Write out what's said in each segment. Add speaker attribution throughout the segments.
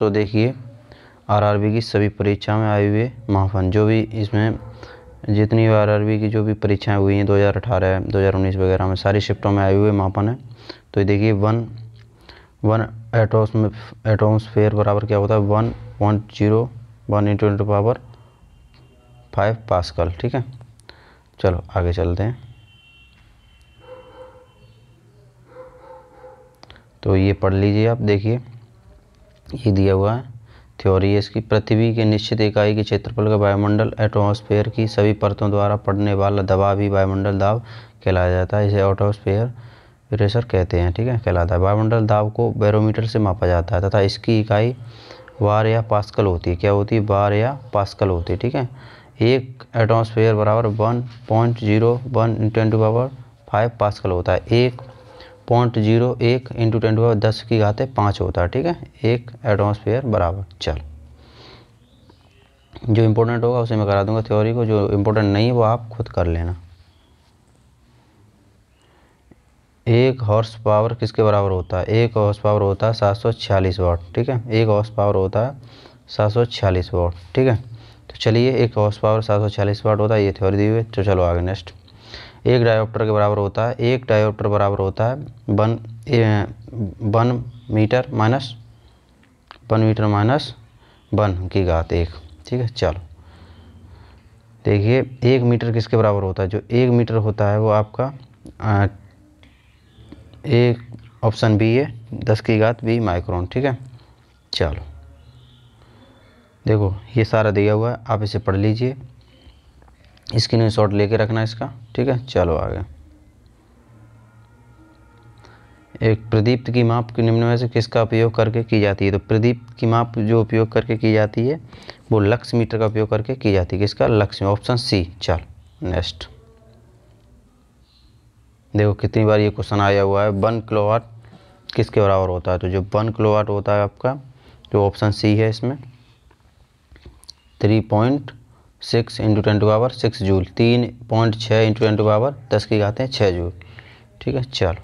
Speaker 1: तो देखिए आरआरबी की सभी परीक्षा में आए हुए मापन, जो भी इसमें जितनी आरआरबी की जो भी परीक्षाएं हुई हैं 2018 2019 वगैरह में सारी शिफ्टों में आए हुए मापन है। तो ये देखिए वन एटमॉस्फेयर बराबर क्या होता है 1.01 इंटू 10⁵ पास्कल। ठीक है, चलो आगे चलते हैं। तो ये पढ़ लीजिए आप, देखिए ये दिया हुआ है थ्योरी है इसकी। पृथ्वी के निश्चित इकाई के क्षेत्रफल का वायुमंडल एटमॉस्फेयर की सभी परतों द्वारा पड़ने वाला दबाव ही वायुमंडल दाब कहलाया जाता है। इसे एटमॉस्फेयर प्रेशर कहते हैं। ठीक है, कहलाता है। वायुमंडल दाब को बैरोमीटर से मापा जाता है तथा इसकी इकाई बार या पास्कल होती है। क्या होती है? बार या पास्कल होती है। ठीक है, एक एटमॉस्फेयर बराबर 1.01 इंटू 10⁵ पास्कल होता है। 1.01 इंटू 10⁵5 होता है। ठीक है, एक एटमॉस्फेयर बराबर। चल, जो इम्पोर्टेंट होगा उसे मैं करा दूंगा थ्योरी को, जो इम्पोर्टेंट नहीं है वो आप खुद कर लेना। एक हॉर्स पावर किसके बराबर होता है? एक हॉर्स पावर होता है 746 वाट। ठीक है, एक हॉर्स पावर होता है 746 वाट। ठीक है, तो चलिए एक हॉर्स पावर 746 वाट होता है, ये थ्योरी दी हुई है। तो चलो आगे नेक्स्ट। एक डायोप्टर के बराबर होता है, एक डायोप्टर बराबर होता है 1 मीटर माइनस 1 की घात 1। ठीक है, चलो देखिए 1 मीटर किसके बराबर होता है? जो 1 मीटर होता है वो आपका एक ऑप्शन बी है 10⁻² माइक्रोन। ठीक है, चलो देखो ये सारा दिया हुआ है, आप इसे पढ़ लीजिए, स्क्रीनशॉट लेके रखना इसका। ठीक है, चलो आगे। एक प्रदीप्त की माप की निम्न में से किसका उपयोग करके की जाती है? तो प्रदीप्त की माप जो उपयोग करके की जाती है वो लक्स मीटर का उपयोग करके की जाती है। किसका? Lux, option C. चल नेक्स्ट, देखो कितनी बार ये क्वेश्चन आया हुआ है। 1 किलोवाट किसके बराबर होता है? तो जो 1 किलोवाट होता है आपका, जो ऑप्शन सी है इसमें 3.6 इंटू 10⁻6 जूल, 3.6 इंटू 10⁻10⁶ जूल। ठीक है, चलो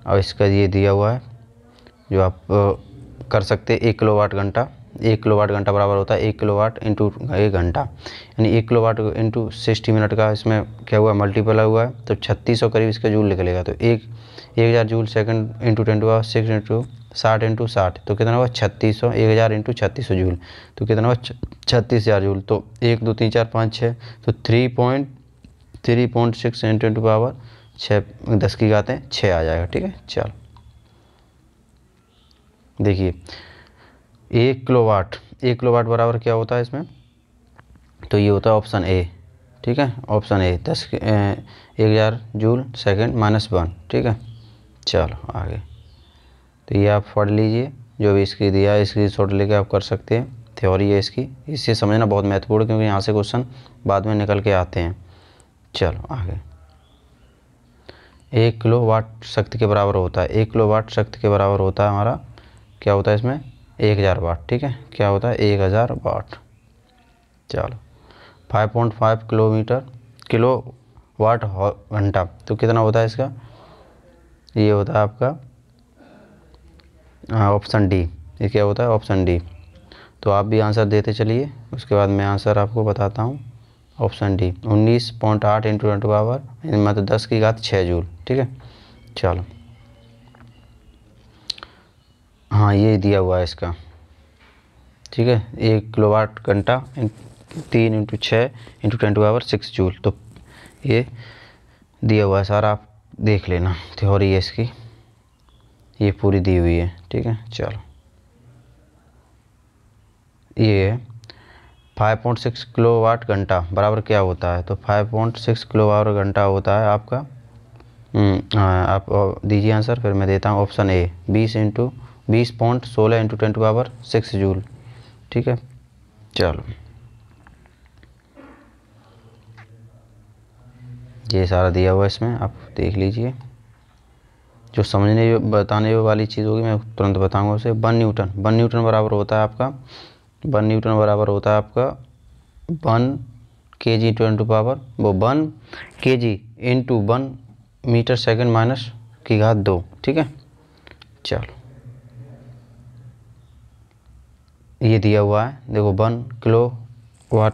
Speaker 1: अब इसका ये दिया हुआ है जो आप कर सकते हैं। 1 किलोवाट घंटा, 1 किलोवाट घंटा बराबर होता है 1 किलोवाट इंटू 1 घंटा, यानी 1 किलोवाट इंटू 60 मिनट का इसमें क्या हुआ मल्टीपल हुआ है, तो 3600 करीब इसका जूल निकलेगा। तो 1000 joule second into 10⁻6 into 60 into 60, तो कितना हुआ 3600। 1000 इंटू 3600 जूल, तो कितना हुआ 36,000 जूल। तो 1 2 3 4 5 6, तो 3.6 इंटू 10⁻6 आ जाएगा। ठीक है, चलो देखिए 1 किलोवाट बराबर क्या होता है इसमें? तो ये होता है ऑप्शन ए। ठीक है, option A 1000 joule second minus 1। ठीक है, चलो आगे। तो ये आप पढ़ लीजिए, जो भी इसकी दिया है इसकी शॉर्ट लेके आप कर सकते हैं। थ्योरी है इसकी, इससे समझना बहुत महत्वपूर्ण, क्योंकि यहाँ से क्वेश्चन बाद में निकल के आते हैं। चलो आगे। 1 किलोवाट शक्ति के बराबर होता है, 1 किलोवाट शक्ति के बराबर होता है हमारा, क्या होता है इसमें 1000 वाट। ठीक है, क्या होता है 1000 वाट। चलो 5.5 किलोवाट घंटा, तो कितना होता है इसका? ये होता है आपका ऑप्शन डी। ये क्या होता है? Option D. तो आप भी आंसर देते चलिए, उसके बाद मैं आंसर आपको बताता हूँ। Option D 19.8 into 10⁻6 joule. ठीक है, चलो हाँ ये दिया हुआ है इसका। ठीक है, 1 किलोवाट घंटा 3 इंटू 6 इंटू 10⁻6 जूल, तो ये दिया हुआ है सारा, आप देख लेना। थ्योरी है इसकी, ये पूरी दी हुई है। ठीक है, चलो ये 5.6 किलोवाट घंटा बराबर क्या होता है? तो 5.6 किलोवाट घंटा होता है आपका, आप दीजिए आंसर, फिर मैं देता हूँ ऑप्शन ए 20.16 इंटू 10⁻6 जूल। ठीक है, चलो ये सारा दिया हुआ है इसमें, आप देख लीजिए। जो समझने बताने वाली चीज़ होगी मैं तुरंत बताऊंगा उसे। 1 न्यूटन बराबर होता है आपका, 1 न्यूटन बराबर होता है आपका 1 kg इंटू पावर, वो 1 kg into 1 metre second minus की घात 2। ठीक है, चलो ये दिया हुआ है देखो 1 किलो वाट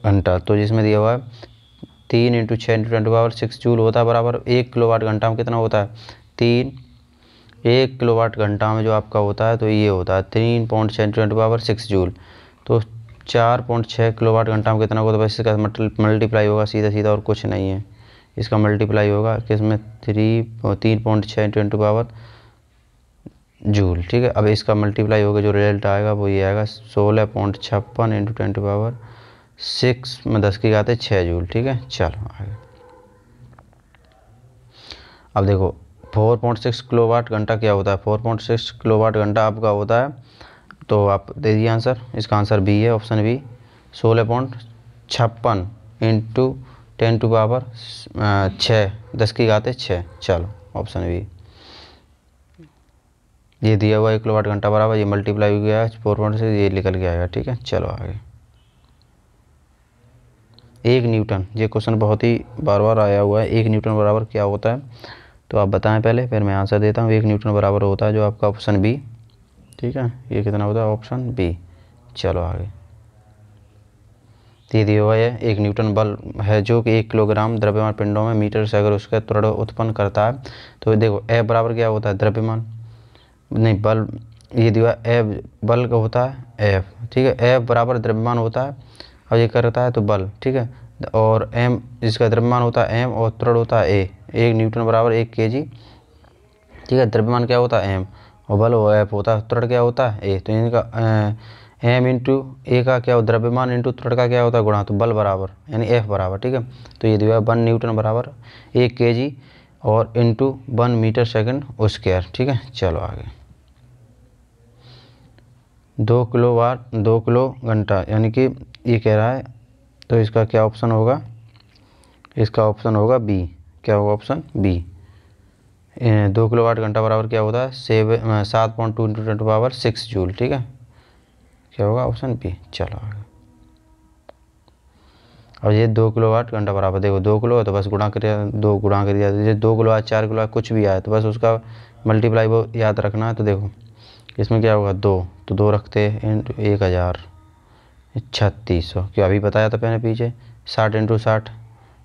Speaker 1: घंटा, तो जिसमें दिया हुआ है 3 × 6 × 10⁻6 जूल होता है बराबर 1 किलोवाट घंटा में कितना होता है 3। 1 किलोवाट घंटा में जो आपका होता है तो ये होता है 3.6 × 10⁻6 जूल। तो 4.6 किलोवाट घंटा में कितना होगा, तो बस इसका मल्टीप्लाई होगा सीधा सीधा और कुछ नहीं है। इसका मल्टीप्लाई होगा किसमें 3.6 × 10 जूल। ठीक है, अब इसका मल्टीप्लाई होगा जो रिजल्ट आएगा वो ये आएगा 16.56 × 10⁻6 में 10⁻6 जूल। ठीक है, चलो आगे। अब देखो 4.6 किलोवाट घंटा क्या होता है, 4.6 किलोवाट घंटा आपका होता है, तो आप दे दिए आंसर, इसका आंसर बी है, ऑप्शन बी 16.56 × 10⁻6 10⁻6। चलो ऑप्शन बी, ये दिया हुआ 1 किलोवाट घंटा बराबर, ये मल्टीप्लाई हो गया 4.6, ये निकल के आएगा। ठीक है, चलो आगे। 1 न्यूटन, ये क्वेश्चन बहुत ही बार बार आया हुआ है। 1 न्यूटन बराबर क्या होता है, तो आप बताएं पहले, फिर मैं आंसर देता हूँ। 1 न्यूटन बराबर होता है जो आपका ऑप्शन बी। ठीक है, ये कितना होता है, ऑप्शन बी। चलो आगे। ये दिया हुआ है 1 न्यूटन बल है जो कि 1 किलोग्राम द्रव्यमान पिंडों में मीटर से अगर उसका त्वरण उत्पन्न करता है। तो देखो ए बराबर क्या होता है, द्रव्यमान नहीं बल, ये दिया ए बल का होता है एफ। ठीक है, एफ बराबर द्रव्यमान होता है और ये करता है तो बल। ठीक है, और एम इसका द्रव्यमान होता है एम और त्वरण होता है ए। 1 न्यूटन बराबर 1 kg। ठीक है, द्रव्यमान क्या होता है एम और बल वो एफ होता है, त्वरण क्या होता है ए। तो इनका एम इंटू ए का क्या होता है, द्रव्यमान इंटू त्वरण का क्या होता है गुणा, तो बल बराबर यानी एफ बराबर। ठीक है, तो ये दिया 1 न्यूटन बराबर 1 kg और इंटू 1 मीटर सेकंड स्क्वायर। ठीक है, चलो आगे। 2 किलोवाट 2 किलो घंटा यानी कि ये कह रहा है, तो इसका क्या ऑप्शन होगा, इसका ऑप्शन होगा बी। क्या होगा, ऑप्शन बी। 2 किलोवाट घंटा बराबर क्या होता है 7.2 × 10⁻6 जूल। ठीक है, क्या होगा, ऑप्शन बी। चलो आगे। और ये 2 किलोवाट घंटा बराबर देखो 2 किलो है तो बस गुणा करिए, 2 गुणा कर दिया। जैसे 2 किलो 4 किलो कुछ भी आए तो बस उसका मल्टीप्लाई वो याद रखना है। तो देखो इसमें क्या होगा 2, तो 2 रखते हैं × 1000 3600, क्या अभी बताया था मैंने पीछे 60 × 60,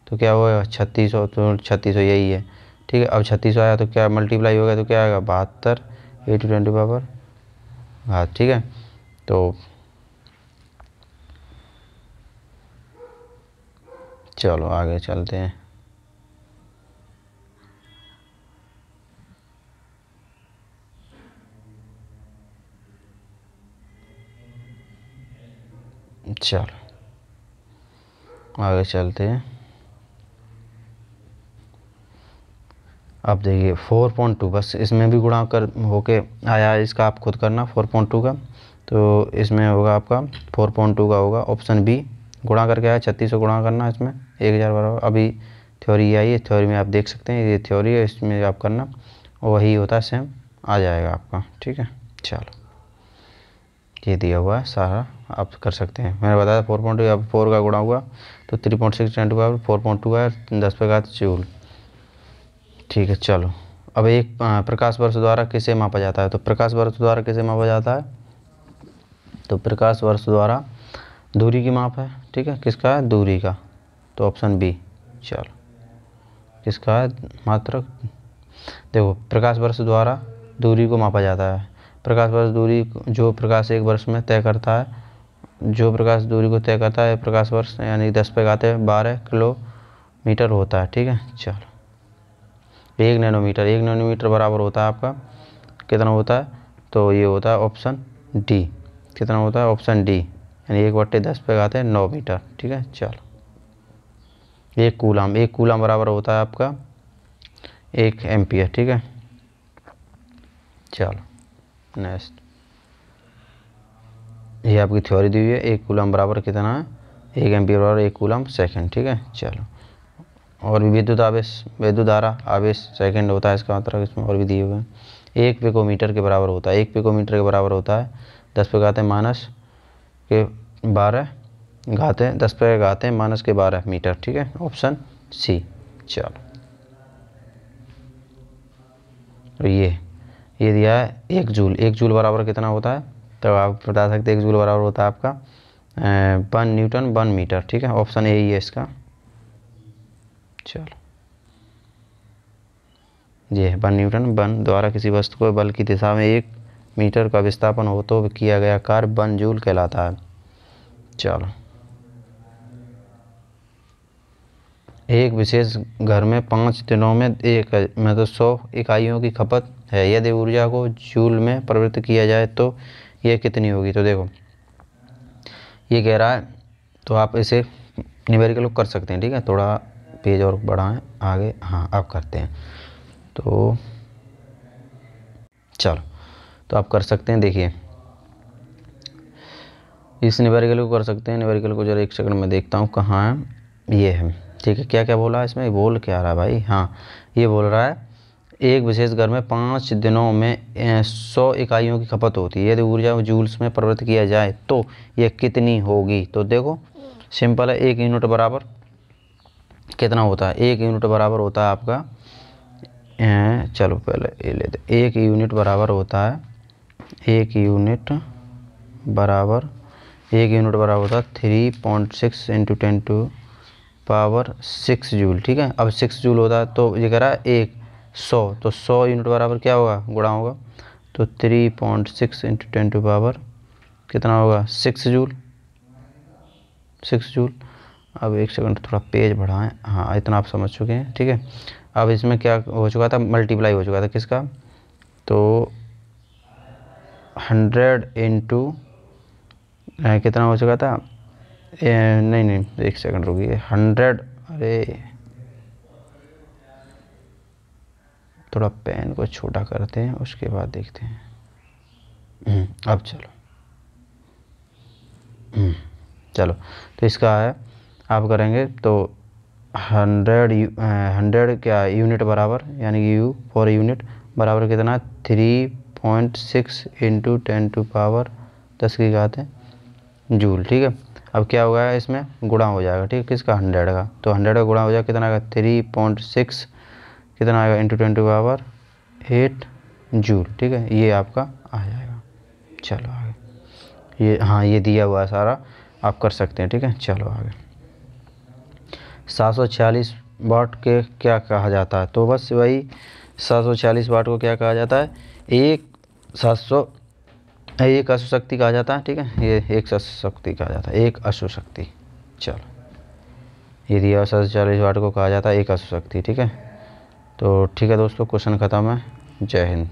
Speaker 1: तो क्या होगा 3600, तो 3600 यही है। ठीक है, अब 3600 आया तो क्या मल्टीप्लाई हो गया तो क्या आएगा 72 × 10⁻। हाँ ठीक है, तो चलो आगे चलते हैं। चलो आगे चलते हैं। अब देखिए 4.2, बस इसमें भी गुणा कर होके आया है, इसका आप खुद करना 4.2 का। तो इसमें होगा आपका 4.2 का होगा ऑप्शन बी, गुणा करके आया 3600 गुणा करना इसमें 1000 बराबर। अभी थ्योरी आई है, थ्योरी में आप देख सकते हैं, ये थ्योरी है, इसमें आप करना और वही होता है सेम आ जाएगा आपका। ठीक है, चलो ये दिया हुआ है सारा, आप कर सकते हैं। मैंने बताया 4.2, अब 4 का गुणा हुआ तो 3.6 × 4.2 है 10⁻⁴ जूल। ठीक है, चलो अब एक प्रकाश वर्ष द्वारा किसे मापा जाता है, तो प्रकाश वर्ष द्वारा किसे मापा जाता है, तो प्रकाश वर्ष द्वारा दूरी की माप है। ठीक है, किसका है, दूरी का, तो ऑप्शन बी। चलो किसका है, मात्रक। देखो प्रकाश वर्ष द्वारा दूरी को मापा जाता है। प्रकाश वर्ष दूरी जो प्रकाश एक वर्ष में तय करता है, जो प्रकाश दूरी को तय करता है प्रकाश वर्ष यानी 10⁻12 किलोमीटर होता है। ठीक है, चलो 1 नैनोमीटर, 1 नैनोमीटर बराबर होता है आपका कितना होता है, तो ये होता है ऑप्शन डी। कितना होता है, ऑप्शन डी यानी 1/10⁻9 मीटर। ठीक है, चलो 1 कूलाम, 1 कूलाम बराबर होता है आपका 1 एम्पियर। ठीक है, चलो नेक्स्ट, ये आपकी थ्योरी दी हुई है। 1 कूलाम बराबर कितना है, 1 एम्पियर बराबर 1 कूलाम सेकंड। ठीक है, चलो और भी विद्युत आवेश, विद्युत धारा आवेश सेकंड होता है इसका मतलब, इसमें और भी दिए हुए हैं। 1 पिकोमीटर के बराबर होता है, 1 पिकोमीटर के बराबर होता है 10⁻⁻12 मीटर। ठीक है, ऑप्शन सी। चलो तो ये दिया है 1 जूल, 1 जूल बराबर कितना होता है तो आप बता सकते हैं 1 जूल बराबर होता है आपका 1 न्यूटन 1 मीटर। ठीक है, ऑप्शन ए ही है इसका। चलो, ये है 1 न्यूटन 1 द्वारा किसी वस्तु को बल की दिशा में 1 मीटर का विस्थापन हो तो किया गया कार्य 1 जूल कहलाता है। चलो, एक विशेष घर में 5 दिनों में 100 इकाइयों की खपत है। यदि ऊर्जा को जूल में परिवर्तित किया जाए तो यह कितनी होगी। तो देखो, ये कह रहा है, तो आप इसे न्यूमेरिकल कर सकते हैं। ठीक है, थोड़ा पेज और बढ़ाएं आगे। हाँ, अब करते हैं। तो चलो, तो आप कर सकते हैं। देखिए, इस न्यूमेरिकल को कर सकते हैं। न्यूमेरिकल को जरा एक सेकंड में देखता हूँ कहाँ है। ये है। ठीक है, क्या क्या बोला है इसमें, बोल क्या रहा है भाई। हाँ, ये बोल रहा है एक विशेष घर में 5 दिनों में 100 इकाइयों की खपत होती है। यदि ऊर्जा को जूल्स में परिवर्तित किया जाए तो यह कितनी होगी। तो देखो, सिंपल है। 1 यूनिट बराबर कितना होता है। 1 यूनिट बराबर होता है आपका चलो पहले ये लेते। 1 यूनिट बराबर होता है 1 यूनिट बराबर 3.6 इंटू 10⁻⁶ जूल। ठीक है, अब 6 जूल होता है, तो ये कह रहा है 100, तो 100 यूनिट बराबर क्या होगा, गुणा होगा। तो 3.6 इंटू 10⁻, कितना होगा 6 जूल। 6 जूल। अब एक सेकंड, थोड़ा पेज बढ़ाएं। हाँ, इतना आप समझ चुके हैं। ठीक है, अब इसमें क्या हो चुका था, मल्टीप्लाई हो चुका था किसका, तो 100 इंटू कितना हो चुका था, नहीं एक सेकंड रुकिए। 100, अरे थोड़ा पेन को छोटा करते हैं, उसके बाद देखते हैं। अब चलो, चलो, तो इसका है आप करेंगे तो 100 क्या यूनिट बराबर, यानी कि यू फॉर यूनिट बराबर कितना 3.6 इंटू 10⁻10 जूल। ठीक है, अब क्या होगा, इसमें गुणा हो जाएगा। ठीक है, किसका 100 का, तो 100 का गुणा हो जाएगा, कितना आएगा 3.6 कितना आएगा इंटू 10⁻8 जूल। ठीक है, ये आपका आ जाएगा। चलो आगे, ये हाँ ये दिया हुआ है सारा, आप कर सकते हैं। ठीक है, चलो आगे। 746 वाट के क्या कहा जाता है। तो बस वही 746 वाट को क्या कहा जाता है, एक अशु शक्ति कहा जाता है। ठीक है, ये एक अशु शक्ति कहा जाता है, एक अशु शक्ति। चलो, ये दिया 746 वाट को कहा जाता है एक अशु शक्ति। ठीक है, तो ठीक है दोस्तों, क्वेश्चन खत्म है। जय हिंद।